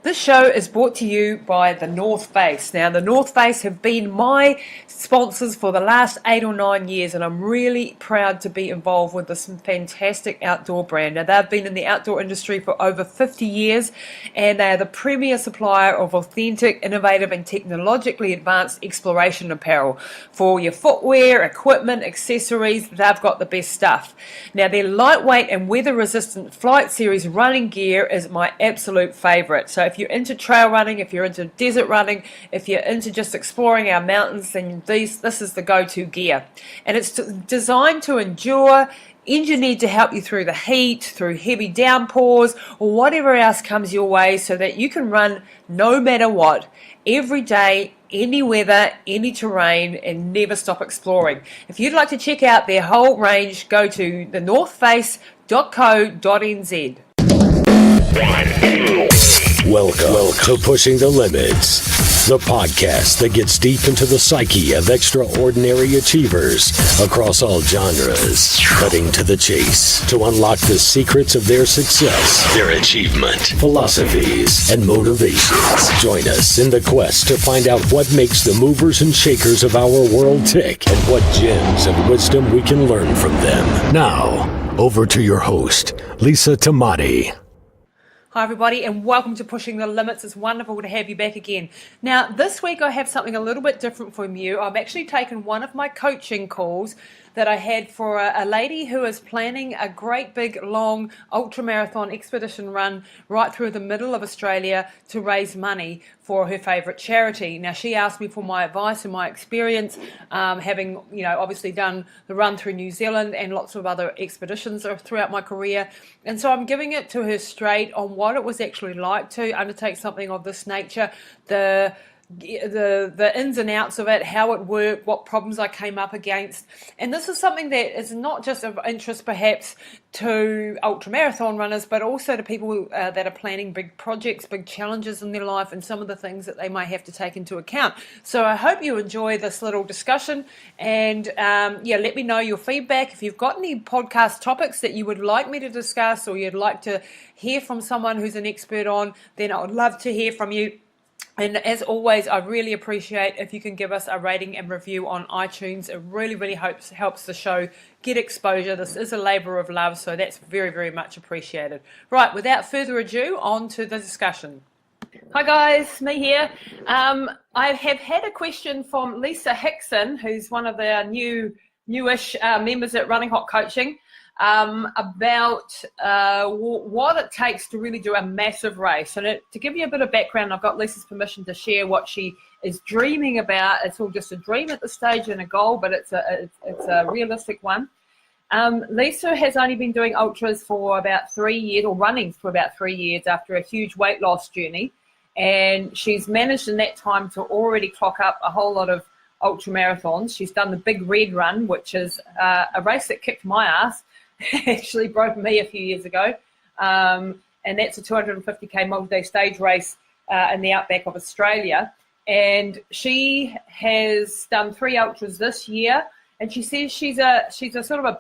This show is brought to you by the North Face. Now, the North Face have been my sponsors for the last 8 or 9 years, and I'm really proud to be involved with this fantastic outdoor brand. Now, they've been in the outdoor industry for over 50 years, and they are the premier supplier of authentic, innovative, and technologically advanced exploration apparel. For your footwear, equipment, accessories, they've got the best stuff. Now, their lightweight and weather-resistant Flight Series running gear is my absolute favourite. So if you're into trail running, if you're into desert running, if you're into just exploring our mountains, then this is the go-to gear. And it's designed to endure, engineered to help you through the heat, through heavy downpours, or whatever else comes your way, so that you can run no matter what, every day, any weather, any terrain, and never stop exploring. If you'd like to check out their whole range, go to thenorthface.co.nz. Welcome to Pushing the Limits, the podcast that gets deep into the psyche of extraordinary achievers across all genres, cutting to the chase to unlock the secrets of their success, their achievement, philosophies, and motivations. Join us in the quest to find out what makes the movers and shakers of our world tick and what gems of wisdom we can learn from them. Now, over to your host, Lisa Tamati. Hi everybody, and welcome to Pushing the Limits. It's wonderful to have you back again. Now, this week I have something a little bit different from you. I've actually taken one of my coaching calls that I had for a lady who is planning a great big long ultramarathon expedition run right through the middle of Australia to raise money for her favourite charity. Now, she asked me for my advice and my experience, having, obviously done the run through New Zealand and lots of other expeditions throughout my career. And so I'm giving it to her straight on what it was actually like to undertake something of this nature, the ins and outs of it, how it worked, what problems I came up against. And this is something that is not just of interest perhaps to ultramarathon runners, but also to people that are planning big projects, big challenges in their life, and some of the things that they might have to take into account. So I hope you enjoy this little discussion, and let me know your feedback. If you've got any podcast topics that you would like me to discuss, or you'd like to hear from someone who's an expert on, then I would love to hear from you. And as always, I really appreciate if you can give us a rating and review on iTunes. It really, really helps the show get exposure. This is a labour of love, so that's very, very much appreciated. Right, without further ado, on to the discussion. Hi guys, me here. I have had a question from Lisa Hickson, who's one of the newish members at Running Hot Coaching, about what it takes to really do a massive race. And to give you a bit of background, I've got Lisa's permission to share what she is dreaming about. It's all just a dream at this stage and a goal, but it's a realistic one. Lisa has only been doing ultras for about 3 years, or running for about 3 years, after a huge weight loss journey. And she's managed in that time to already clock up a whole lot of ultra marathons. She's done the Big Red Run, which is a race that kicked my ass. Actually broke me a few years ago, and that's a 250k multi-day stage race in the outback of Australia. And she has done 3 ultras this year, and she says she's a sort of a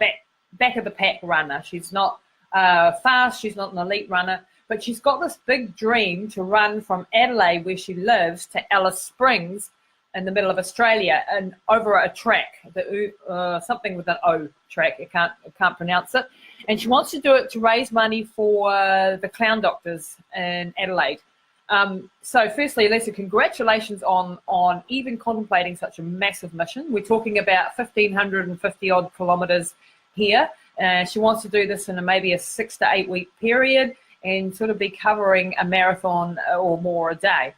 back of the pack runner. She's not fast, she's not an elite runner, but she's got this big dream to run from Adelaide, where she lives, to Alice Springs in the middle of Australia, and over a track, something with an O track. I can't pronounce it. And she wants to do it to raise money for the clown doctors in Adelaide. So firstly, Lisa, congratulations on even contemplating such a massive mission. We're talking about 1,550 odd kilometres here. She wants to do this in maybe a 6 to 8 week period, and sort of be covering a marathon or more a day.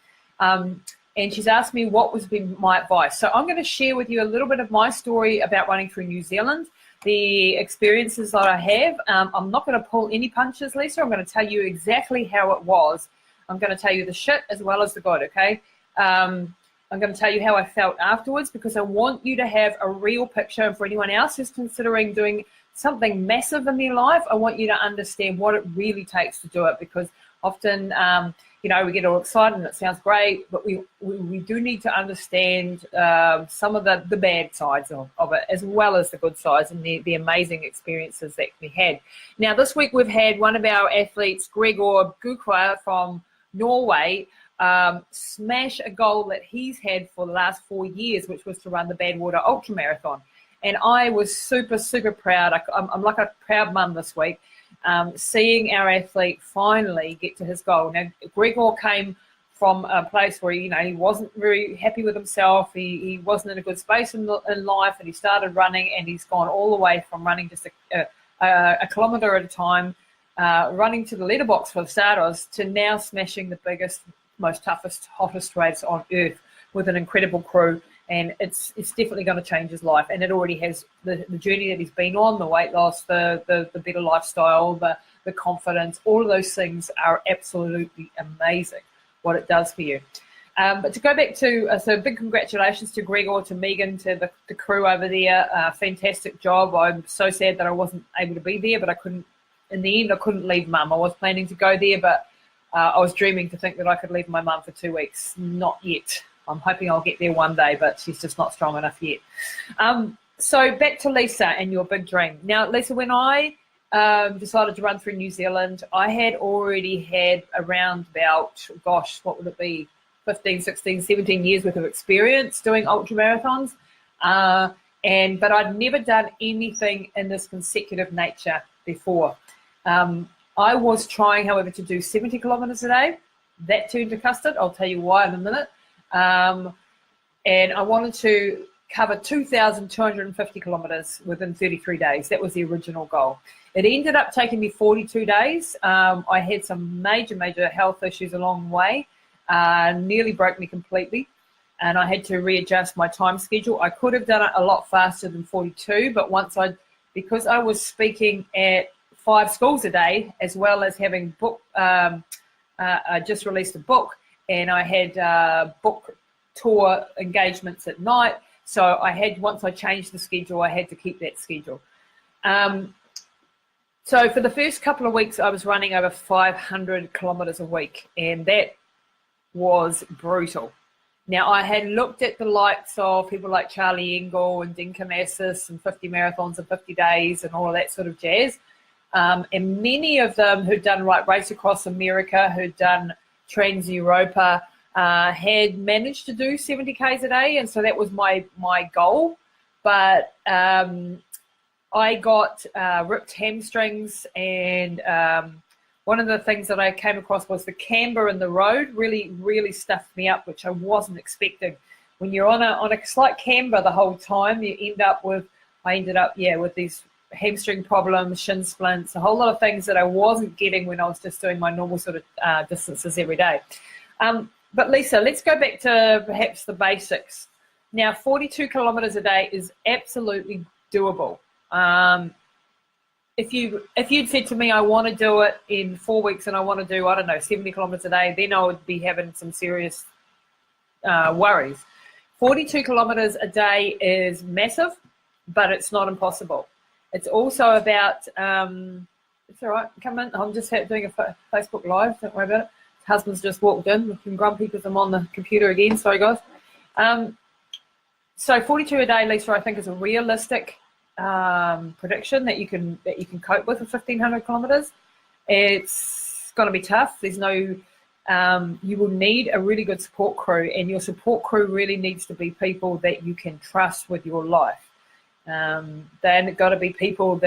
And she's asked me what was my advice. So I'm going to share with you a little bit of my story about running through New Zealand, the experiences that I have. I'm not going to pull any punches, Lisa. I'm going to tell you exactly how it was. I'm going to tell you the shit as well as the good, okay? I'm going to tell you how I felt afterwards, because I want you to have a real picture. And for anyone else who's considering doing something massive in their life, I want you to understand what it really takes to do it, because often we get all excited and it sounds great, but we do need to understand some of the bad sides of it, as well as the good sides and the amazing experiences that we had. Now, this week we've had one of our athletes, Gregor Gukwa from Norway, smash a goal that he's had for the last 4 years, which was to run the Badwater Ultramarathon. And I was super, super proud. I'm like a proud mum this week, seeing our athlete finally get to his goal. Now, Gregor came from a place where, you know, he wasn't very happy with himself. He wasn't in a good space in life, and he started running, and he's gone all the way from running just a kilometre at a time, running to the letterbox for the starters, to now smashing the biggest, most toughest, hottest race on earth with an incredible crew. And it's definitely going to change his life, and it already has. The journey that he's been on, the weight loss, the better lifestyle, the confidence, all of those things are absolutely amazing what it does for you. But to go back to, so big congratulations to Gregor, to Megan, to the crew over there. Fantastic job. I'm so sad that I wasn't able to be there, but I couldn't, in the end, I couldn't leave mum. I was planning to go there, but I was dreaming to think that I could leave my mum for 2 weeks. Not yet. I'm hoping I'll get there one day, but she's just not strong enough yet. So back to Lisa and your big dream. Now, Lisa, when I decided to run through New Zealand, I had already had around about, gosh, what would it be, 15, 16, 17 years worth of experience doing ultramarathons. But I'd never done anything in this consecutive nature before. I was trying, however, to do 70 kilometres a day. That turned to custard. I'll tell you why in a minute. And I wanted to cover 2,250 kilometres within 33 days. That was the original goal. It ended up taking me 42 days. I had some major health issues along the way. Nearly broke me completely. And I had to readjust my time schedule. I could have done it a lot faster than 42, but because I was speaking at 5 schools a day, as well as having I just released a book, and I had book tour engagements at night. So once I changed the schedule, I had to keep that schedule. So for the first couple of weeks, I was running over 500 kilometres a week, and that was brutal. Now, I had looked at the likes of people like Charlie Engel and Dinka Massis and 50 marathons in 50 days and all of that sort of jazz. And many of them who'd done Race Across America, who'd done Trans Europa, had managed to do 70 Ks a day, and so that was my goal. But I got ripped hamstrings, and one of the things that I came across was the camber in the road really stuffed me up, which I wasn't expecting. When you're on a slight camber the whole time, I ended up with these hamstring problems, shin splints, a whole lot of things that I wasn't getting when I was just doing my normal sort of distances every day. But Lisa, let's go back to perhaps the basics. Now, 42 kilometres a day is absolutely doable. If you'd said to me, I want to do it in 4 weeks and I want to do, 70 kilometres a day, then I would be having some serious worries. 42 kilometres a day is massive, but it's not impossible. It's also about, it's all right, come in. I'm just doing a Facebook Live, don't worry about it. Husband's just walked in, looking grumpy because I'm on the computer again, sorry guys. So 42 a day, Lisa, I think is a realistic prediction that you can cope with 1,500 kilometres. It's going to be tough. There's no, you will need a really good support crew, and your support crew really needs to be people that you can trust with your life. They've got to be people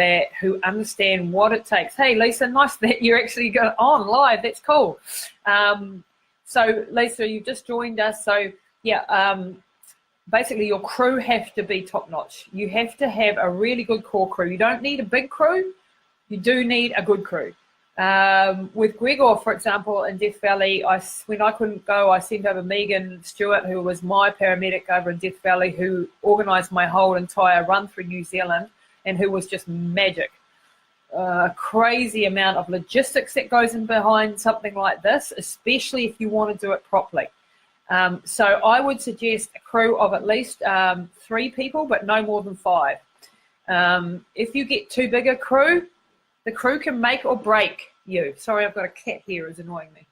who understand what it takes. Hey, Lisa, nice that you're actually going on live. That's cool. So, Lisa, you've just joined us. So, basically your crew have to be top-notch. You have to have a really good core crew. You don't need a big crew. You do need a good crew. With Gregor, for example, in Death Valley, when I couldn't go, I sent over Megan Stewart, who was my paramedic over in Death Valley, who organised my whole entire run through New Zealand, and who was just magic. A crazy amount of logistics that goes in behind something like this, especially if you want to do it properly. So I would suggest a crew of at least 3 people, but no more than 5. If you get too big a crew, the crew can make or break you. Sorry, I've got a cat here who's annoying me.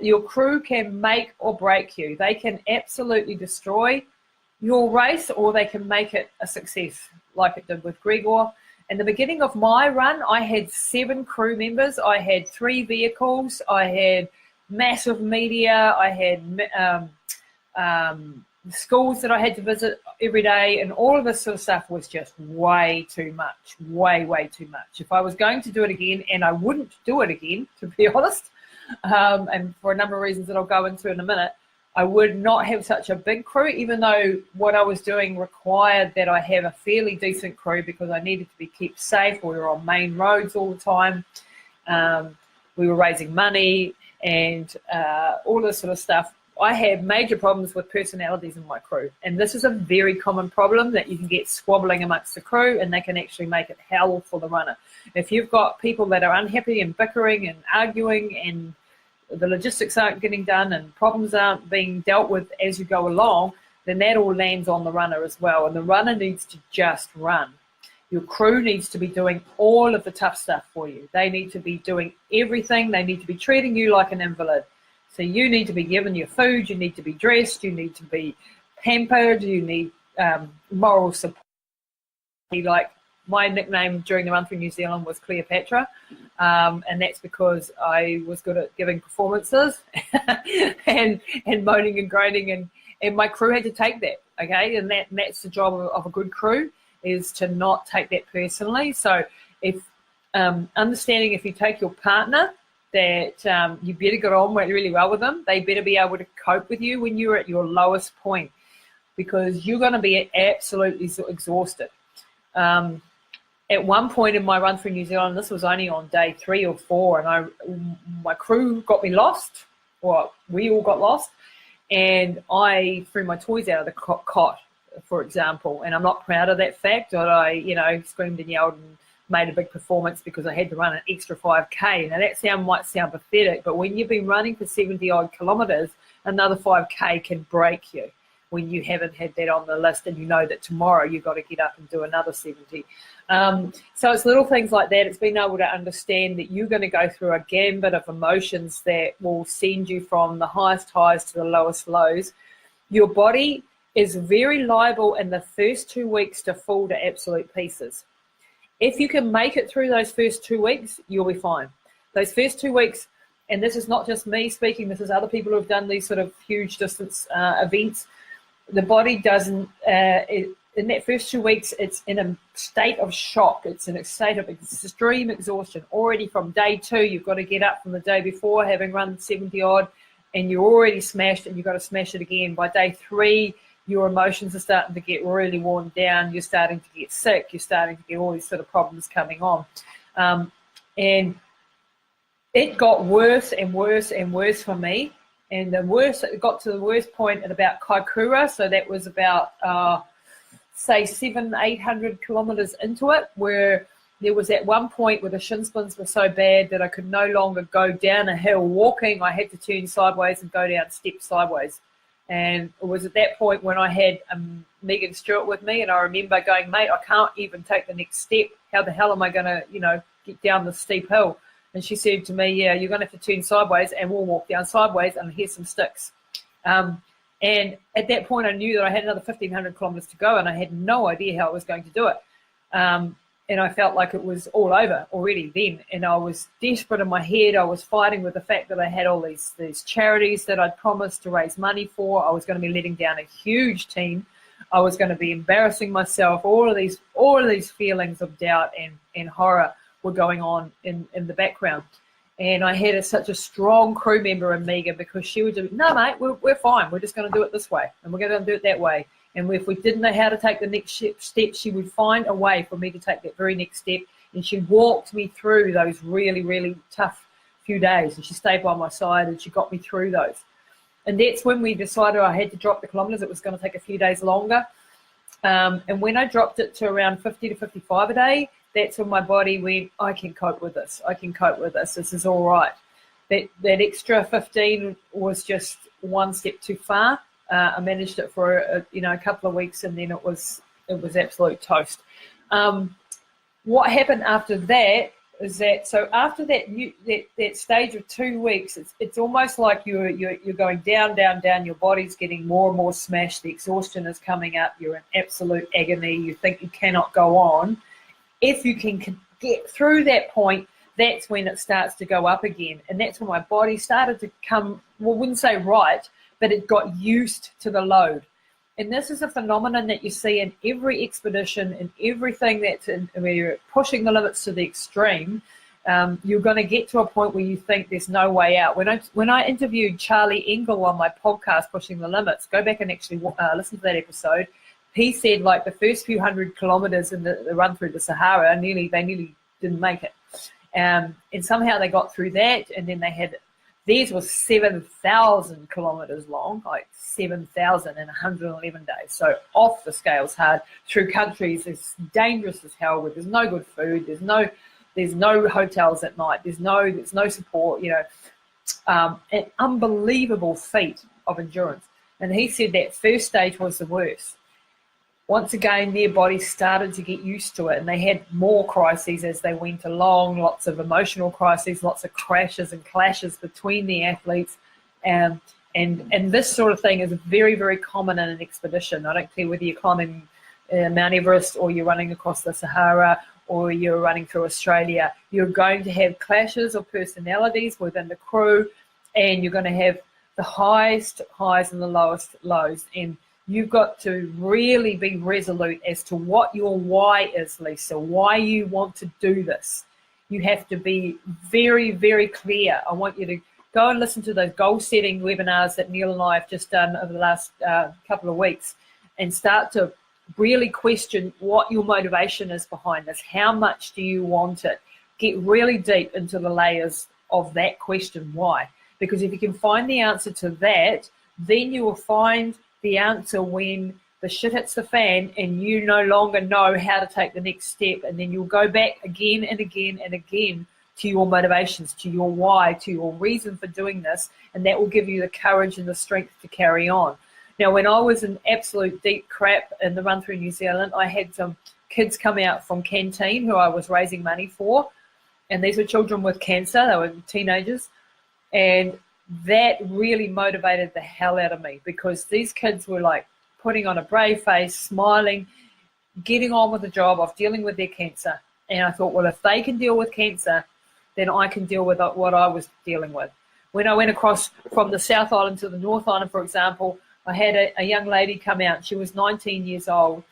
Your crew can make or break you. They can absolutely destroy your race, or they can make it a success like it did with Gregor. In the beginning of my run, I had 7 crew members. I had 3 vehicles. I had massive media. I had schools that I had to visit every day, and all of this sort of stuff was just way too much, way too much. If I was going to do it again, and I wouldn't do it again, to be honest, and for a number of reasons that I'll go into in a minute, I would not have such a big crew, even though what I was doing required that I have a fairly decent crew because I needed to be kept safe. We were on main roads all the time. We were raising money and all this sort of stuff. I had major problems with personalities in my crew, and this is a very common problem that you can get squabbling amongst the crew, and they can actually make it hell for the runner. If you've got people that are unhappy and bickering and arguing, and the logistics aren't getting done and problems aren't being dealt with as you go along, then that all lands on the runner as well, and the runner needs to just run. Your crew needs to be doing all of the tough stuff for you. They need to be doing everything. They need to be treating you like an invalid. So you need to be given your food, you need to be dressed, you need to be pampered, you need moral support. Like, my nickname during the run through New Zealand was Cleopatra, and that's because I was good at giving performances and moaning and groaning, and my crew had to take that, okay? And that's the job of a good crew, is to not take that personally. So if understanding if you take your partner, that you better get on really well with them. They better be able to cope with you when you're at your lowest point, because you're going to be absolutely exhausted. At one point in my run through New Zealand, this was only on day 3 or 4, and my crew got me lost, or we all got lost, and I threw my toys out of the cot, for example, and I'm not proud of that fact, but I, screamed and yelled and made a big performance because I had to run an extra 5K. Now that might sound pathetic, but when you've been running for 70 odd kilometres, another 5K can break you when you haven't had that on the list, and you know that tomorrow you've got to get up and do another 70. So it's little things like that. It's being able to understand that you're going to go through a gambit of emotions that will send you from the highest highs to the lowest lows. Your body is very liable in the first 2 weeks to fall to absolute pieces. If you can make it through those first 2 weeks, you'll be fine. Those first 2 weeks, and this is not just me speaking, this is other people who have done these sort of huge distance events. The body doesn't, in that first 2 weeks, it's in a state of shock. It's in a state of extreme exhaustion. Already from day 2, you've got to get up from the day before, having run 70 odd, and you're already smashed, and you've got to smash it again. By day 3, your emotions are starting to get really worn down. You're starting to get sick. You're starting to get all these sort of problems coming on. And it got worse and worse and worse for me. And it got to the worst point at about Kaikoura. So that was about, say, 700-800 kilometres into it, where there was at one point where the shin splints were so bad that I could no longer go down a hill walking. I had to turn sideways and go down steps sideways. And it was at that point when I had Megan Stewart with me, and I remember going, mate, I can't even take the next step. How the hell am I going to, get down this steep hill? And she said to me, yeah, you're going to have to turn sideways, and we'll walk down sideways, and here's some sticks. And at that point, I knew that I had another 1,500 kilometres to go, and I had no idea how I was going to do it. And I felt like it was all over already then. And I was desperate in my head. I was fighting with the fact that I had all these charities that I'd promised to raise money for. I was going to be letting down a huge team. I was going to be embarrassing myself. All of these feelings of doubt and horror were going on in the background. And I had such a strong crew member in Megan, because she would do, no, mate, we're fine. We're just going to do it this way, and we're going to do it that way. And if we didn't know how to take the next step, she would find a way for me to take that very next step. And she walked me through those really, really tough few days. And she stayed by my side, and she got me through those. And that's when we decided I had to drop the kilometres. It was going to take a few days longer. And when I dropped it to around 50 to 55 a day, that's when my body went, I can cope with this. I can cope with this. This is all right. That extra 15 was just one step too far. I managed it for a couple of weeks, and then it was absolute toast. What happened after that is that, so after that stage of 2 weeks, it's almost like you're going down. Your body's getting more and more smashed. The exhaustion is coming up. You're in absolute agony. You think you cannot go on, if you can get through that point, that's when it starts to go up again. And that's when my body started to come, well, I wouldn't say right, but it got used to the load. And this is a phenomenon that you see in every expedition, in everything where you're pushing the limits to the extreme. You're going to get to a point where you think there's no way out. When I interviewed Charlie Engel on my podcast, Pushing the Limits, go back and actually listen to that episode. He said like the first few 100 kilometers in the run through the Sahara, they nearly didn't make it. And somehow they got through that, and then theirs was 7,000 kilometers long, like 7,000 in 111 days. So off the scales hard, through countries it's dangerous as hell, where there's no good food, there's no hotels at night, there's no support, an unbelievable feat of endurance. And he said that first stage was the worst. Once again, their bodies started to get used to it, and they had more crises as they went along, lots of emotional crises, lots of crashes and clashes between the athletes. And this sort of thing is very, very common in an expedition. I don't care whether you're climbing Mount Everest or you're running across the Sahara or you're running through Australia. You're going to have clashes of personalities within the crew, and you're going to have the highest highs and the lowest lows. And you've got to really be resolute as to what your why is, Lisa, why you want to do this. You have to be very, very clear. I want you to go and listen to those goal-setting webinars that Neil and I have just done over the last couple of weeks, and start to really question what your motivation is behind this. How much do you want it? Get really deep into the layers of that question, why? Because if you can find the answer to that, then you will find the answer when the shit hits the fan and you no longer know how to take the next step. And then you'll go back again and again and again to your motivations, to your why, to your reason for doing this, and that will give you the courage and the strength to carry on. Now, when I was in absolute deep crap in the run through New Zealand, I had some kids come out from Canteen who I was raising money for, and these were children with cancer. They were teenagers, and that really motivated the hell out of me, because these kids were like putting on a brave face, smiling, getting on with the job of dealing with their cancer. And I thought, well, if they can deal with cancer, then I can deal with what I was dealing with. When I went across from the South Island to the North Island, for example, I had a young lady come out. She was 19 years old,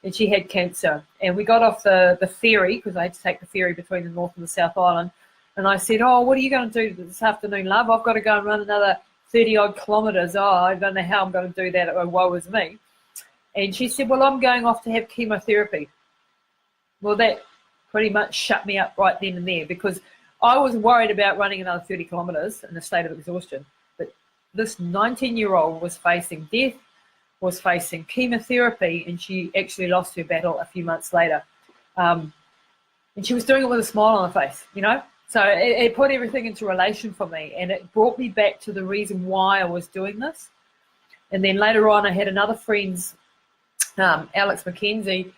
and she had cancer. And we got off the ferry, because I had to take the ferry between the North and the South Island. And I said, oh, what are you going to do this afternoon, love? I've got to go and run another 30-odd kilometres. Oh, I don't know how I'm going to do that. Oh, woe is me. And she said, well, I'm going off to have chemotherapy. Well, that pretty much shut me up right then and there, because I was worried about running another 30 kilometres in a state of exhaustion. But this 19-year-old was facing death, was facing chemotherapy, and she actually lost her battle a few months later. And she was doing it with a smile on her face, So it put everything into relation for me, and it brought me back to the reason why I was doing this. And then later on, I had another friend's, Alex McKenzie,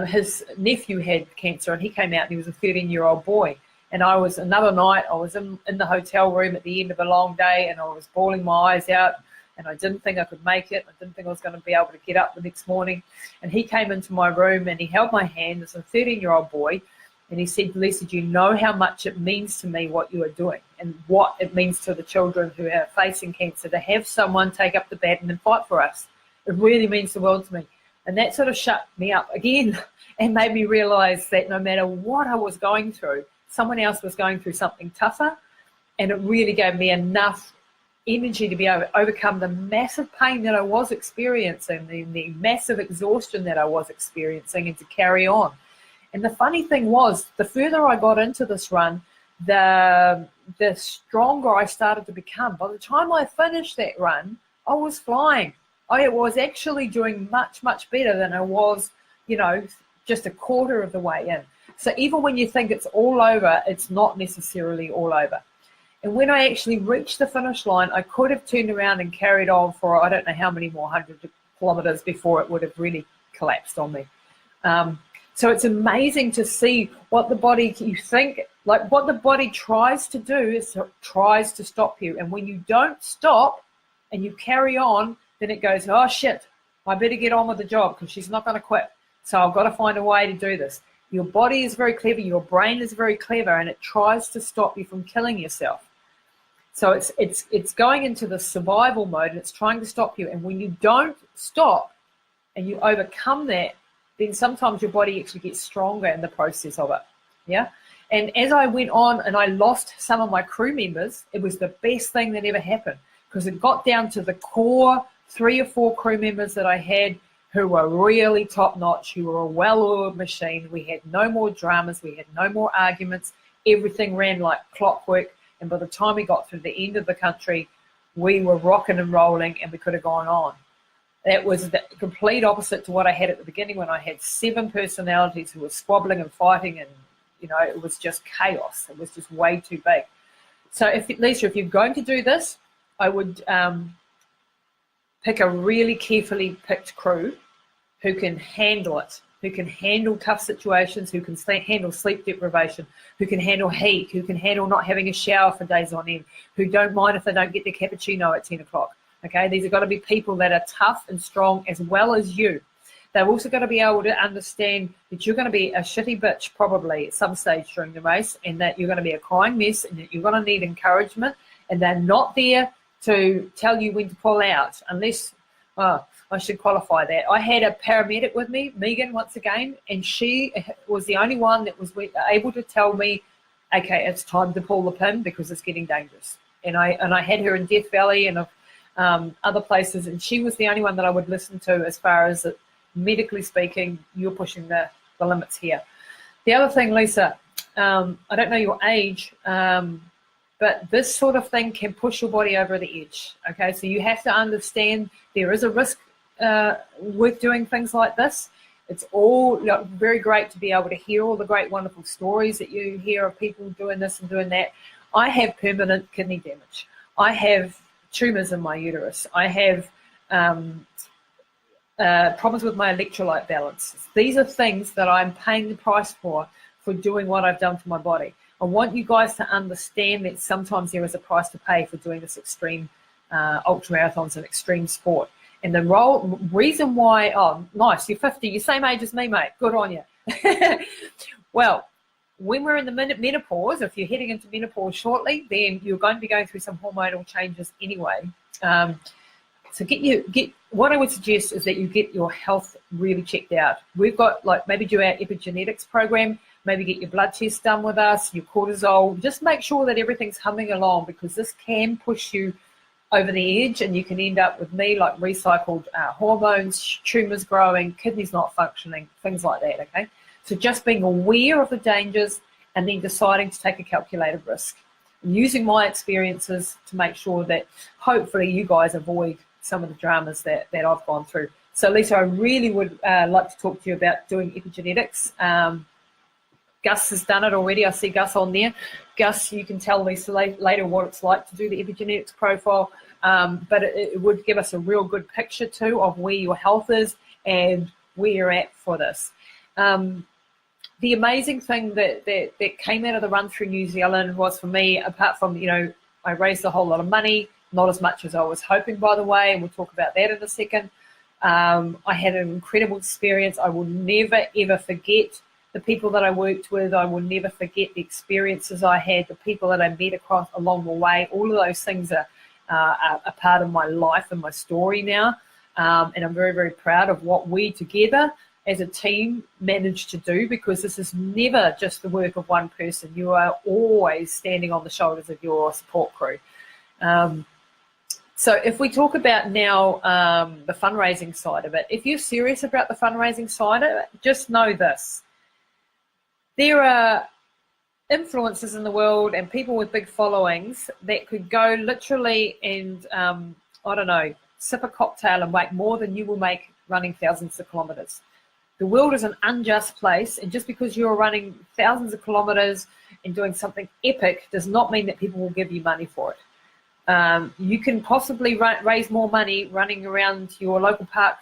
his nephew had cancer, and he came out and he was a 13-year-old boy. And another night, I was in the hotel room at the end of a long day, and I was bawling my eyes out, and I didn't think I could make it. I didn't think I was going to be able to get up the next morning. And he came into my room and he held my hand as a 13-year-old boy. And he said, Lisa, do you know how much it means to me what you are doing, and what it means to the children who are facing cancer to have someone take up the baton and fight for us? It really means the world to me. And that sort of shut me up again and made me realize that no matter what I was going through, someone else was going through something tougher. And it really gave me enough energy to be able to overcome the massive pain that I was experiencing, the massive exhaustion that I was experiencing, and to carry on. And the funny thing was, the further I got into this run, the stronger I started to become. By the time I finished that run, I was flying. I was actually doing much, much better than I was, just a quarter of the way in. So even when you think it's all over, it's not necessarily all over. And when I actually reached the finish line, I could have turned around and carried on for I don't know how many more 100 kilometres before it would have really collapsed on me. So it's amazing to see what the body, what the body tries to do is tries to stop you. And when you don't stop and you carry on, then it goes, oh shit, I better get on with the job, because she's not going to quit. So I've got to find a way to do this. Your body is very clever, your brain is very clever, and it tries to stop you from killing yourself. So it's going into the survival mode, and it's trying to stop you. And when you don't stop and you overcome that, then sometimes your body actually gets stronger in the process of it. Yeah. And as I went on and I lost some of my crew members, it was the best thing that ever happened, because it got down to the core 3 or 4 crew members that I had who were really top notch, who were a well-oiled machine. We had no more dramas, we had no more arguments, everything ran like clockwork. And by the time we got through the end of the country, we were rocking and rolling, and we could have gone on. That was the complete opposite to what I had at the beginning, when I had 7 personalities who were squabbling and fighting, and it was just chaos. It was just way too big. So Lisa, if you're going to do this, I would pick a really carefully picked crew who can handle it, who can handle tough situations, who can handle sleep deprivation, who can handle heat, who can handle not having a shower for days on end, who don't mind if they don't get their cappuccino at 10 o'clock. Okay, these are got to be people that are tough and strong as well as you. They've also got to be able to understand that you're going to be a shitty bitch probably at some stage during the race, and that you're going to be a crying mess, and that you're going to need encouragement, and they're not there to tell you when to pull out, unless, I should qualify that. I had a paramedic with me, Megan, once again, and she was the only one that was able to tell me, okay, it's time to pull the pin because it's getting dangerous. And I had her in Death Valley and other places, and she was the only one that I would listen to as far as medically speaking, you're pushing the limits here. The other thing, Lisa, I don't know your age, but this sort of thing can push your body over the edge. Okay, so you have to understand there is a risk with doing things like this. It's all very great to be able to hear all the great, wonderful stories that you hear of people doing this and doing that. I have permanent kidney damage. I have tumors in my uterus. I have problems with my electrolyte balance. These are things that I'm paying the price for doing what I've done to my body. I want you guys to understand that sometimes there is a price to pay for doing this extreme ultramarathons and extreme sport. And the reason why, nice, you're 50, you're same age as me, mate. Good on you. Well, when we're in the menopause, if you're heading into menopause shortly, then you're going to be going through some hormonal changes anyway. So what I would suggest is that you get your health really checked out. We've got maybe do our epigenetics program, maybe get your blood test done with us, your cortisol. Just make sure that everything's humming along, because this can push you over the edge, and you can end up with recycled hormones, tumors growing, kidneys not functioning, things like that. Okay, so just being aware of the dangers and then deciding to take a calculated risk, using my experiences to make sure that hopefully you guys avoid some of the dramas that I've gone through. So Lisa, I really would like to talk to you about doing epigenetics. Gus has done it already. I see Gus on there. Gus, you can tell Lisa later what it's like to do the epigenetics profile, but it would give us a real good picture too of where your health is and where you're at for this. The amazing thing that came out of the run through New Zealand was, for me, apart from, I raised a whole lot of money, not as much as I was hoping, by the way, and we'll talk about that in a second. I had an incredible experience. I will never, ever forget the people that I worked with. I will never forget the experiences I had, the people that I met along the way. All of those things are a part of my life and my story now. And I'm very, very proud of what we together as a team managed to do, because this is never just the work of one person. You are always standing on the shoulders of your support crew. So if we talk about now the fundraising side of it, if you're serious about the fundraising side of it, just know this. There are influencers in the world and people with big followings that could go literally and, sip a cocktail and make more than you will make running thousands of kilometres. The world is an unjust place, and just because you're running thousands of kilometres and doing something epic does not mean that people will give you money for it. You can possibly raise more money running around your local park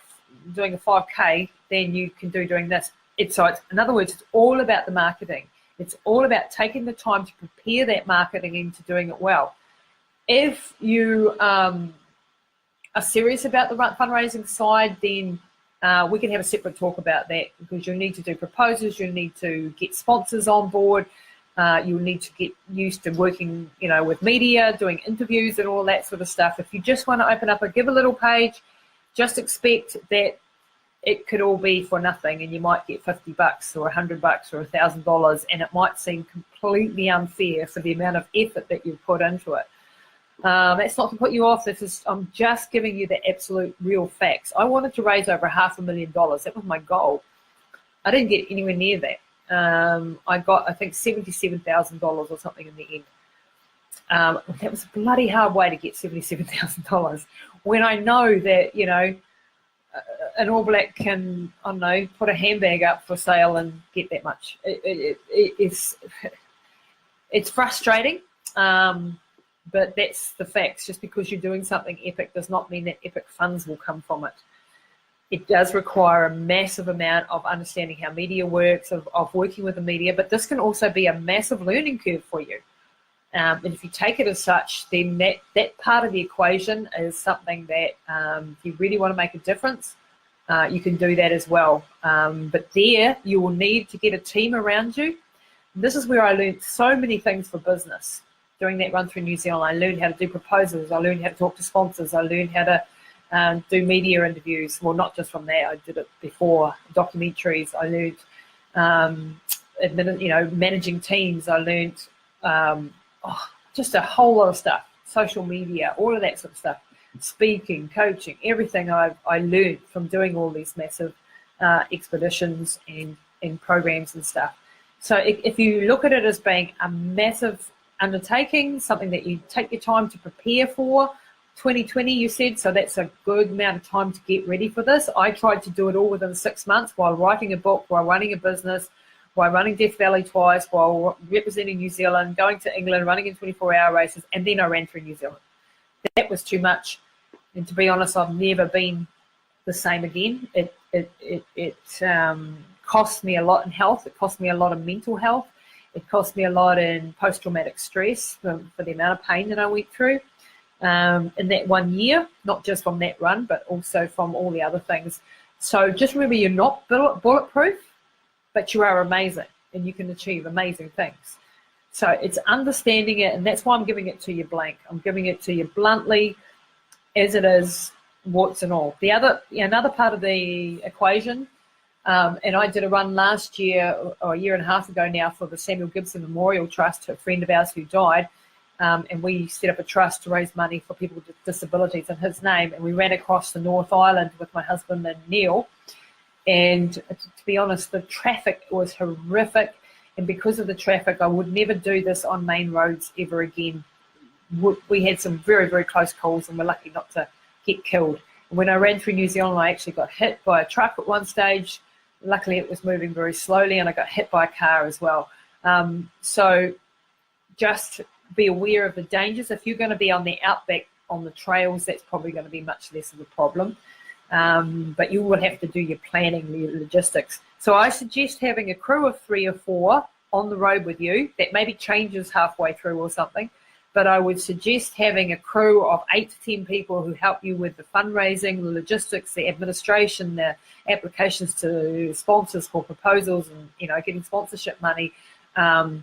doing a 5K than you can do doing this. In other words, it's all about the marketing. It's all about taking the time to prepare that marketing into doing it well. If you are serious about the fundraising side, then we can have a separate talk about that, because you'll need to do proposals, you'll need to get sponsors on board, you'll need to get used to working, with media, doing interviews and all that sort of stuff. If you just want to open up a Give a Little page, just expect that it could all be for nothing, and you might get $50 or $100 or $1,000, and it might seem completely unfair for the amount of effort that you've put into it. That's not to put you off. I'm just giving you the absolute real facts. I wanted to raise over $500,000. That was my goal. I didn't get anywhere near that. I got, I think, $77,000 or something in the end. That was a bloody hard way to get $77,000 when I know that, an All Black can, I don't know, put a handbag up for sale and get that much. It's frustrating, but that's the facts. Just because you're doing something epic does not mean that epic funds will come from it. It does require a massive amount of understanding how media works, of working with the media, but this can also be a massive learning curve for you. And if you take it as such, then that part of the equation is something that if you really want to make a difference, you can do that as well. But there, you will need to get a team around you. This is where I learned so many things for business. During that run through New Zealand, I learned how to do proposals. I learned how to talk to sponsors. I learned how to do media interviews. Well, not just from there. I did it before. Documentaries. I learned, managing teams. I learned just a whole lot of stuff. Social media, all of that sort of stuff. Speaking, coaching, everything I learned from doing all these massive expeditions and programs and stuff. So if you look at it as being a massive undertaking, something that you take your time to prepare for, 2020 you said, so that's a good amount of time to get ready for this. I tried to do it all within 6 months while writing a book, while running a business, while running Death Valley twice, while representing New Zealand, going to England, running in 24-hour races, and then I ran through New Zealand. That was too much. And to be honest, I've never been the same again. It cost me a lot in health. It cost me a lot of mental health. It cost me a lot in post-traumatic stress for the amount of pain that I went through in that 1 year, not just from that run, but also from all the other things. So just remember, you're not bulletproof, but you are amazing, and you can achieve amazing things. So it's understanding it, and that's why I'm giving it to you blank. I'm giving it to you bluntly, as it is, warts and all. Another part of the equation, and I did a run last year, or a year and a half ago now, for the Samuel Gibson Memorial Trust to a friend of ours who died, and we set up a trust to raise money for people with disabilities in his name, and we ran across the North Island with my husband and Neil. And to be honest, the traffic was horrific, and because of the traffic, I would never do this on main roads ever again. We had some very, very close calls, and we're lucky not to get killed. And when I ran through New Zealand, I actually got hit by a truck at one stage. Luckily, it was moving very slowly, and I got hit by a car as well. So just be aware of the dangers. If you're going to be on the outback on the trails, that's probably going to be much less of a problem. But you will have to do your planning, your logistics. So I suggest having a crew of 3 or 4 on the road with you. That maybe changes halfway through or something. But I would suggest having a crew of 8 to 10 people who help you with the fundraising, the logistics, the administration, the applications to sponsors for proposals, and getting sponsorship money. A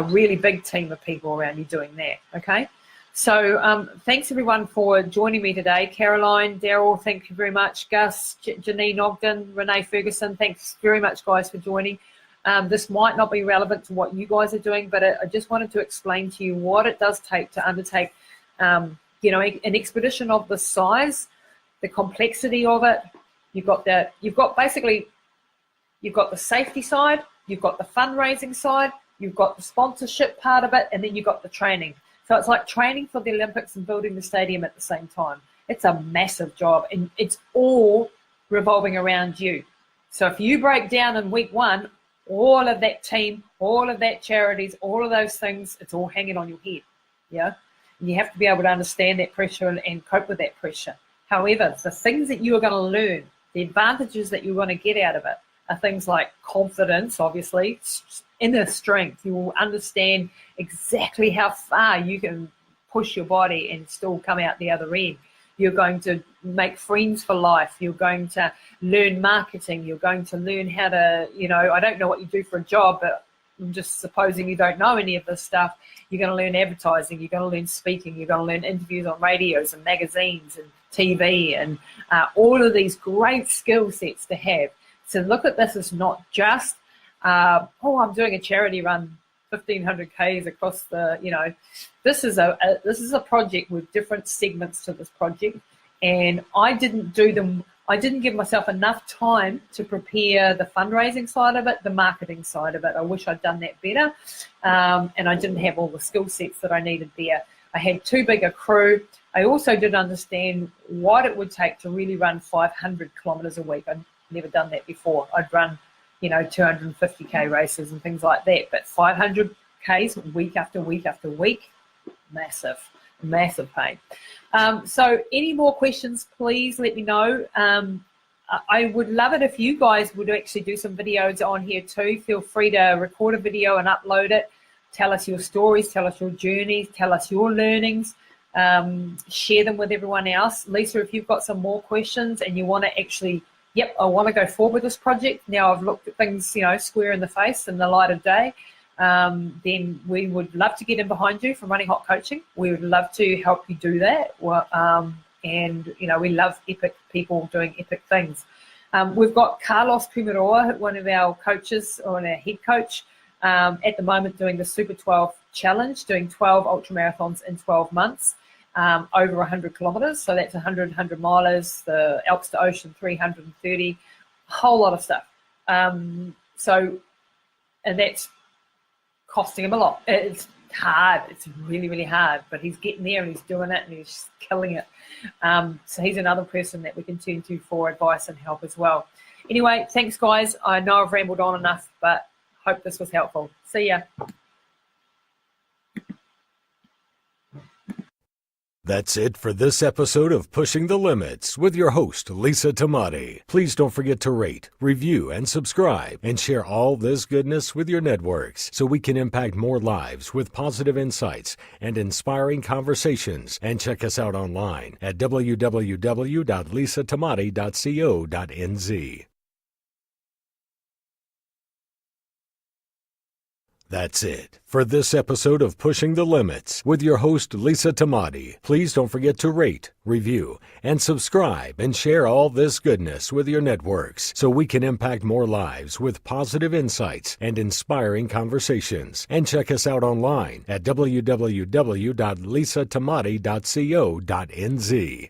really big team of people around you doing that. Okay. So thanks everyone for joining me today. Caroline, Daryl, thank you very much. Gus, Janine Ogden, Renee Ferguson, thanks very much, guys, for joining. This might not be relevant to what you guys are doing, but I just wanted to explain to you what it does take to undertake, an expedition of this size, the complexity of it. You've got the safety side, you've got the fundraising side, you've got the sponsorship part of it, and then you've got the training. So it's like training for the Olympics and building the stadium at the same time. It's a massive job, and it's all revolving around you. So if you break down in week 1, all of that team, all of that charities, all of those things, it's all hanging on your head. Yeah. And you have to be able to understand that pressure and cope with that pressure. However, the things that you are going to learn, the advantages that you're going to get out of it, are things like confidence, obviously, inner strength. You will understand exactly how far you can push your body and still come out the other end. You're going to make friends for life. You're going to learn marketing. You're going to learn how to, I don't know what you do for a job, but I'm just supposing you don't know any of this stuff. You're going to learn advertising. You're going to learn speaking. You're going to learn interviews on radios and magazines and TV and all of these great skill sets to have. So look at this as not just, I'm doing a charity run, 1,500 Ks across the, this is a project with different segments to this project, and I didn't give myself enough time to prepare the fundraising side of it, the marketing side of it. I wish I'd done that better, and I didn't have all the skill sets that I needed there. I had too big a crew. I also didn't understand what it would take to really run 500 kilometres a week. I'd never done that before. I'd run 250K races and things like that. But 500 Ks week after week after week, massive pain. So any more questions, please let me know. I would love it if you guys would actually do some videos on here too. Feel free to record a video and upload it. Tell us your stories, tell us your journeys, tell us your learnings. Share them with everyone else. Lisa, if you've got some more questions and you want to actually, I want to go forward with this project. Now I've looked at things, square in the face in the light of day. Then we would love to get in behind you from Running Hot Coaching. We would love to help you do that. And we love epic people doing epic things. We've got Carlos Pumaroa, one of our coaches, or our head coach, at the moment doing the Super 12 Challenge, doing 12 ultramarathons in 12 months. Over 100 kilometres, so that's 100 milers, the Alps to Ocean 330, a whole lot of stuff. And that's costing him a lot. It's hard. It's really, really hard, but he's getting there and he's doing it and he's killing it. So he's another person that we can turn to for advice and help as well. Anyway, thanks guys. I know I've rambled on enough, but hope this was helpful. See ya. That's it for this episode of Pushing the Limits with your host, Lisa Tamati. Please don't forget to rate, review, and subscribe, and share all this goodness with your networks so we can impact more lives with positive insights and inspiring conversations. And check us out online at www.lisatamati.co.nz. That's it for this episode of Pushing the Limits with your host, Lisa Tamati. Please don't forget to rate, review, and subscribe and share all this goodness with your networks so we can impact more lives with positive insights and inspiring conversations. And check us out online at www.lisatamati.co.nz.